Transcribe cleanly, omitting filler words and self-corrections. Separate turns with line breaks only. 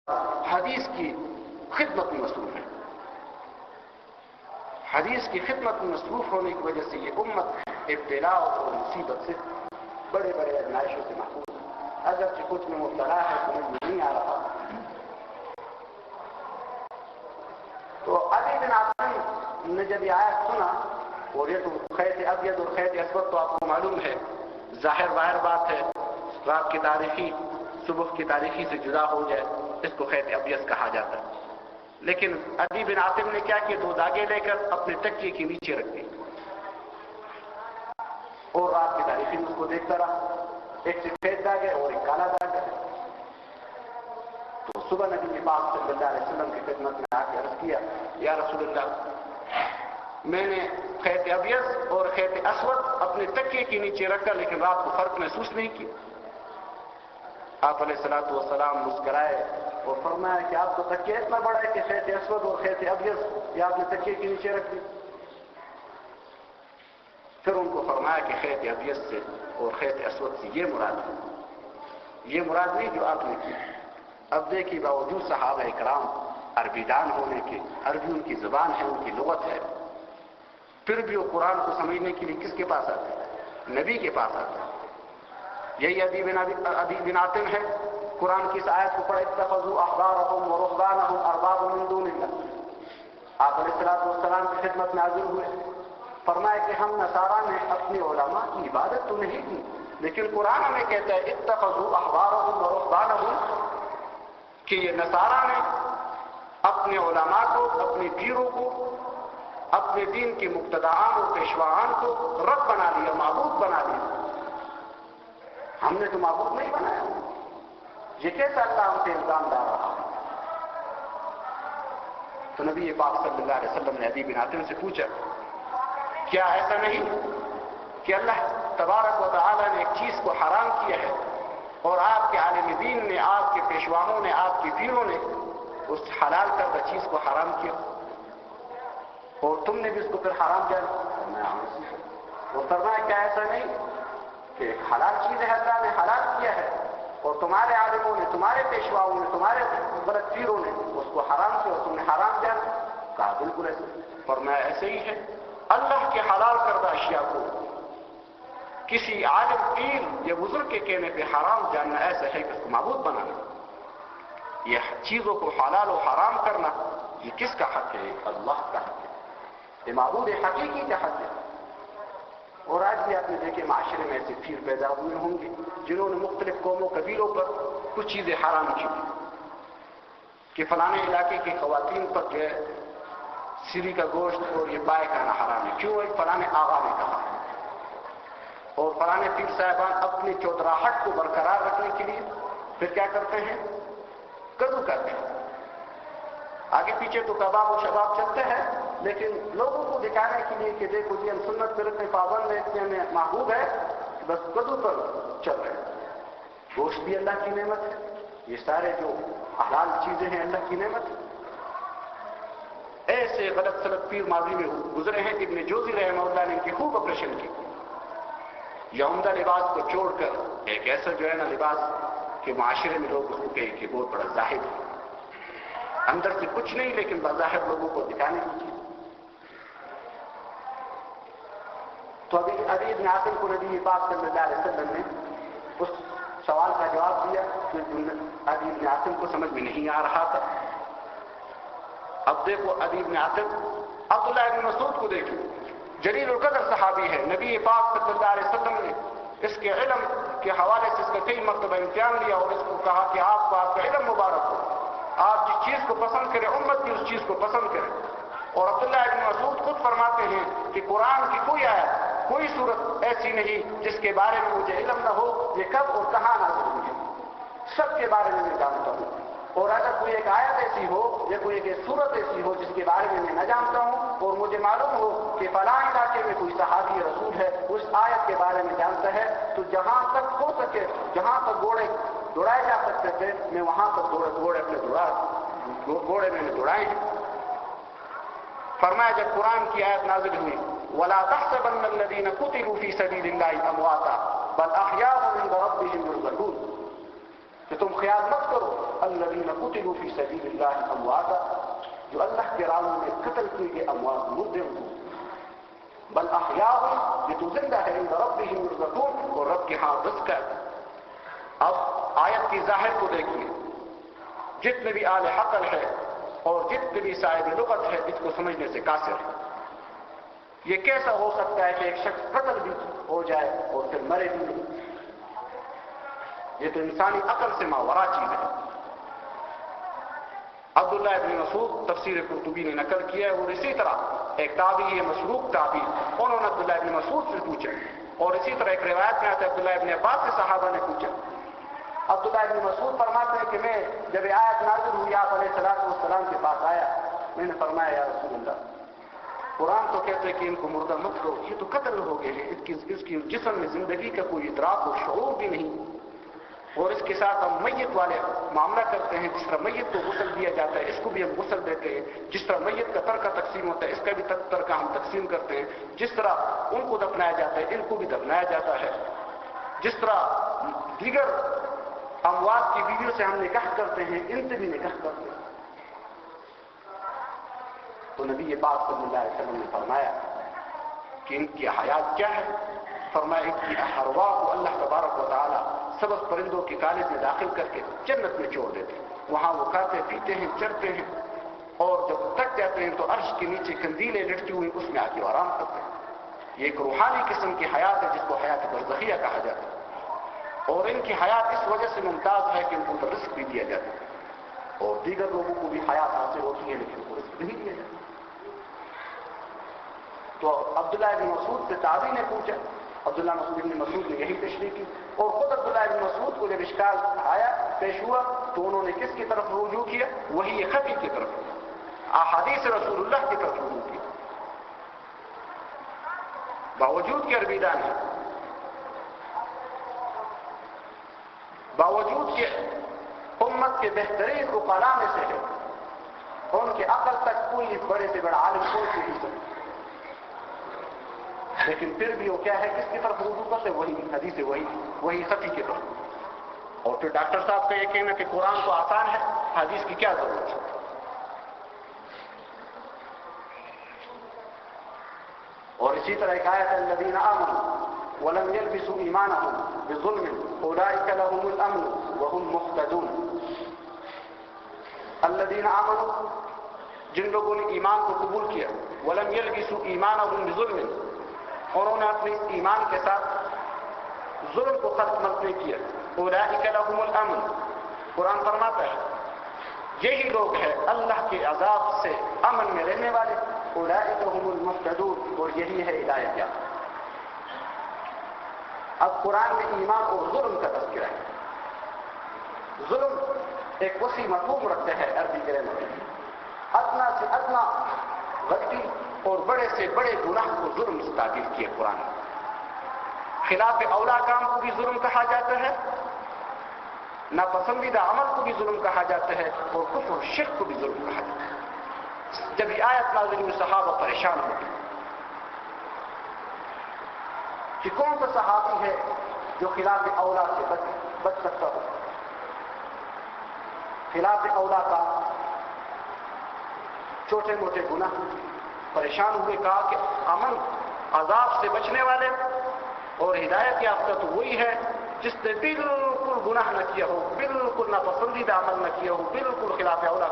حدیث کی خدمت میں مصروف ہیں. حدیث کی خدمت میں مصروف ہونے کی وجہ سے یہ امت ابتلا اور مصیبت سے بڑے بڑے آزمائشوں سے محفوظ ہے. اگرچہ کچھ میں مبتلا ہے سمجھ میں نہیں آ رہا. تو علی بن عاصم نے جب یہ آیت سنا، اور یہ تو خیط ابیض اور خیط اسود تو آپ کو معلوم ہے، ظاہر بات ہے، رات کی تاریخی صبح کی تاریخی سے جدا ہو جائے اس کو خیط ابیض کہا جاتا ہے. لیکن علی بن عاصم نے کیا کیا، 2 داغے لے کر اپنے تکیے کے نیچے رکھ دی اور رات کی تاریخی میں اس کو دیکھتا رہا. ایک سفید داغ ہے اور ایک کالا داغ ہے. تو صبح نبی پاک صلی اللہ علیہ وسلم کی خدمت میں آ کے عرض کیا، یا رسول اللہ، میں نے خیط ابیض اور خیط اسود اپنے تکیے کے نیچے رکھا لیکن رات کو فرق محسوس نہیں کیا. آپ علیہ الصلوۃ والسلام مسکرائے اور فرمایا کہ آپ کو تکیہ اتنا بڑا ہے کہ خیط اسود اور خیط ابیض یہ آپ نے تکیے کے نیچے رکھ دی. پھر ان کو فرمایا کہ خیط ابیض سے اور خیط اسود سے یہ مراد ہے، یہ مراد نہیں جو آپ نے کی. اب دیکھیے باوجود صحابہ کرام عربی دان ہونے کے، عربی ان کی زبان ہے، ان کی لغت ہے، پھر بھی وہ قرآن کو سمجھنے کے لیے کس کے پاس آتے ہیں؟ نبی کے پاس آتے ہیں. یہی عدی بن عاصم ہے، قرآن کی اس آیت کو پڑھا، اتخذوا احبارهم ورهبانهم اربابا من دون اللہ. آپ علیہ الصلوۃ والسلام کی خدمت میں حاضر ہوئے، فرمایا کہ ہم نصارہ نے اپنے علماء کی عبادت تو نہیں کی، لیکن قرآن ہمیں کہتا ہے اتخذوا احبارهم ورهبانهم کہ یہ نصارہ نے اپنے علماء کو، اپنے پیروں کو، اپنے دین کے مقتدیان اور پیشواان کو رب بنا لیا، معبود بنا لیا. ہم نے تو معبود نہیں بنایا. یہ کیسا اللہ ہم سے الزام ڈال رہا ہے؟ تو نبی پاک صلی اللہ علیہ وسلم نے عدی بن عاصم سے پوچھا، کیا ایسا نہیں کہ اللہ تبارک و تعالی نے ایک چیز کو حرام کیا ہے اور آپ کے عالم دین نے، آپ کے پیشواؤں نے، آپ کے پیروں نے اس حلال کردہ چیز کو حرام کیا اور تم نے بھی اس کو پھر حرام جانا؟ وہ فرمایا کیا ایسا نہیں کہ ایک حلال چیز ہے اللہ نے حلال کیا ہے اور تمہارے عالموں نے، تمہارے پیشواؤں نے، تمہارے غلط پیروں نے اس کو حرام کیا اور تم نے حرام جانا؟ کہا بالکل ایسے. فرمایا ایسے ہی ہے، اللہ کے حلال کردہ اشیاء کو کسی عالم پیر یا بزرگ کے کہنے پہ حرام جاننا ایسا ہے کہ اس کو معبود بنانا. یہ چیزوں کو حلال و حرام کرنا یہ کس کا حق ہے؟ اللہ کا حق ہے، یہ معبود حقیقی کا حق ہے. اور آج بھی آپ نے دیکھے معاشرے میں ایسے پیر پیدا ہوئے ہوں گے جنہوں نے مختلف قوموں قبیلوں پر کچھ چیزیں حرام کی کہ فلانے علاقے کی خواتین پر جو ہے سری کا گوشت اور یہ بائے کھانا حرام ہے. کیوں؟ ایک فلانے آغا نے کہا. اور فلانے پیر صاحبان اپنی چودراہٹ کو برقرار رکھنے کے لیے پھر کیا کرتے ہیں؟ کدو کرتے ہیں. آگے پیچھے تو کباب و شباب چلتے ہیں، لیکن لوگوں کو دکھانے کے لیے کہ دیکھو جی ہم سنت پر اتنے پابند ہیں، اتنے میں محبوب ہے، بس کدو پر چل رہے ہیں. گوشت بھی اللہ کی نعمت ہے، یہ سارے جو حلال چیزیں ہیں اللہ کی نعمت ہے. ایسے غلط سلط پیر ماضی میں گزرے ہیں. ابن جوزی رحمہ اللہ نے ان کی خوب آپریشن کی. یہ عمدہ لباس کو چھوڑ کر ایک ایسا جو ہے نا لباس کہ معاشرے میں لوگ اس کو کہیں کہ بہت بڑا زاہد ہے، اندر سے کچھ نہیں لیکن بظاہر لوگوں کو دکھانے کی چیز. تو ابھی عدی بن عاصم کو نبی پاک صلی اللہ علیہ وسلم نے اس سوال کا جواب دیا کہ عدی بن عاصم کو سمجھ میں نہیں آ رہا تھا. اب دیکھو عدی بن عاصم، عبداللہ بن مسعود کو دیکھو، جلیل القدر صحابی ہے. نبی پاک صلی اللہ علیہ وسلم نے اس کے علم کے حوالے سے اس کا کئی مرتبہ امتحان لیا اور اس کو کہا کہ آپ کا علم مبارک ہو، آپ جس چیز کو پسند کریں امت بھی اس چیز کو پسند کریں. اور عبداللہ بن مسعود خود فرماتے ہیں کہ قرآن کی کوئی آیت، کوئی صورت ایسی نہیں جس کے بارے میں مجھے علم نہ ہو، یہ کب اور کہاں نازل ہوئی ہے، سب کے بارے میں میں جانتا ہوں. اور اگر کوئی ایک آیت ایسی ہو یا کوئی ایک صورت ایسی ہو جس کے بارے میں نہ جانتا ہوں اور مجھے معلوم ہو کہ فلاں علاقے میں کوئی صحابی رسول ہے اس آیت کے بارے میں جانتا ہے، تو جہاں تک ہو سکے، جہاں تک گھوڑے دوڑائے جا سکتے تھے میں وہاں تک گھوڑے اپنے گھوڑے میں دوڑائے. فرمایا جب قرآن کی آیت نازل ہوئی وَلَا تَحْسَبَنَّ الَّذِينَ قُتِلُوا فِي سَبِيلِ اللَّهِ أَمْوَاتًا بَلْ أَحْيَاءٌ عِندَ رَبِّهِمْ يُرْزَقُونَ، کہ تم خیال مت کرو الذین قتلوا فی سبیل اللہ امواتا، جو اللہ کے راہ میں قتل کیے گئے اموات مردے ہوں، بل احیاء، یہ تو زندہ ہے، عند ربہم یرزقون، اور رب کے ہاں رزق ہے۔ اب آیت کی ظاہر کو دیکھیے، جتنے بھی اہل عقل ہے اور جتنے بھی صاحب لغت ہے اس کو سمجھنے سے قاصر ہے۔ یہ کیسا ہو سکتا ہے کہ ایک شخص قتل بھی ہو جائے اور پھر مرے بھی نہیں؟ یہ تو انسانی عقل سے ماورا چیز ہے۔ عبداللہ ابن مسعود تفسیر قرطبی نے نقل کیا ہے، اور اسی طرح ایک تابعی ہے مسروق تابعی، انہوں نے عبداللہ ابن مسعود سے پوچھا، اور اسی طرح ایک روایت میں آتا ہے عبداللہ ابن عباس سے صحابہ نے پوچھا۔ عبداللہ ابن مسعود فرماتے ہیں کہ میں جب آیت نازل ہوئی آپ علیہ السلام کے پاس آیا، میں نے فرمایا یا رسول اللہ، قرآن تو کہتے ہیں کہ ان کو مردہ مت کرو، یہ تو قتل ہو گئے ہیں، اس کی جسم میں زندگی کا کوئی ادراک و شعور بھی نہیں، اور اس کے ساتھ ہم میت والے معاملہ کرتے ہیں، جس طرح میت کو غسل دیا جاتا ہے اس کو بھی ہم غسل دیتے ہیں، جس طرح میت کا ترکہ تقسیم ہوتا ہے اس کا بھی ترکہ ہم تقسیم کرتے ہیں، جس طرح ان کو دفنایا جاتا ہے ان کو بھی دفنایا جاتا ہے، جس طرح دیگر اموات کی بیویوں سے ہم نکاح کرتے ہیں ان سے بھی نکاح کرتے ہیں۔ تو نبی پاک صلی اللہ علیہ وسلم نے فرمایا کہ ان کی حیات کیا ہے؟ فرمایا ان کی ارواح کو اللہ تبارک و تعالی سبز پرندوں کے کالج میں داخل کر کے جنت میں چھوڑ دیتے ہیں، وہاں وہ کھاتے پیتے ہیں چرتے ہیں، اور جب تک جاتے ہیں تو عرش کے نیچے قندیلیں لٹکی ہوئی اس میں آ کے آرام کرتے ہیں۔ یہ ایک روحانی قسم کی حیات ہے جس کو حیات برزخیہ کہا جاتا ہے، اور ان کی حیات اس وجہ سے ممتاز ہے کہ ان کو رزق بھی دیا جاتا ہے، اور دیگر لوگوں کو بھی حیات حاصل ہوتی ہے لیکن ان کو رزق نہیں دیا جاتا۔ تو عبداللہ ابن مسعود سے تابعی نے پوچھا، عبداللہ ابن مسعود نے یہی تشریح کی، اور خود عبداللہ ابن مسعود کو جب اشکال آیا پیش ہوا تو انہوں نے کس کی طرف رجوع کیا؟ وہی خفی کی طرف، احادیث رسول اللہ کی طرف رجوع کیا، باوجود کہ عربی دان ہے، باوجود کہ امت کے بہترین عقلاء میں سے ہے، ان کے عقل تک کوئی بڑے سے بڑا عالم پہنچ نہیں سکتا، لیکن پھر بھی وہ کیا ہے کس کی طرف رجوع کرتے؟ وہی حدیث، وہی خفی کی طرف۔ اور پھر ڈاکٹر صاحب کا یہ کہنا کہ قرآن تو آسان ہے، حدیث کی کیا ضرورت ہے؟ اور اسی طرح ایک آیت ہے الذین آمنوا ولم يلبسوا ایمانهم بظلم اولئک لهم الامن وهم مهتدون۔ الذین آمنوا، جن لوگوں نے ایمان کو قبول کیا، ولم يلبسوا ایمانهم بظلم، انہوں نے اپنے ایمان کے ساتھ ظلم کو خلط ملط نہیں کیا، اولئک لهم الامن، قرآن فرماتا ہے یہی لوگ ہیں اللہ کے عذاب سے امن میں رہنے والے، اولئک هم المهتدون، اور یہی ہے ہدایت یافتہ۔ اب قرآن میں ایمان اور ظلم کا تذکرہ ہے۔ ظلم ایک وسیع مفہوم رکھتا ہے عربی گرامر میں، ادنا سے ادنا غلطی اور بڑے سے بڑے گناہ کو ظلم سے تعبیر کیا قرآن نے۔ خلاف اولا کام کو بھی ظلم کہا جاتا ہے، ناپسندیدہ عمل کو بھی ظلم کہا جاتا ہے، اور کفر اور شرک کو بھی ظلم کہا جاتا ہے۔ جب یہ آیت نازل ہوئی صحابہ پریشان ہو گئے کہ کون سا صحابی ہے جو خلاف اولا سے بچ سکتا ہو؟ خلاف اولا کا چھوٹے موٹے گناہ، پریشان ہوئے، کہا کہ امن عذاب سے بچنے والے اور ہدایت یافتہ تو وہی ہے جس نے بالکل گناہ نہ کیا ہو، بالکل ناپسندیدہ عمل نہ کیا ہو، بالکل خلاف اولا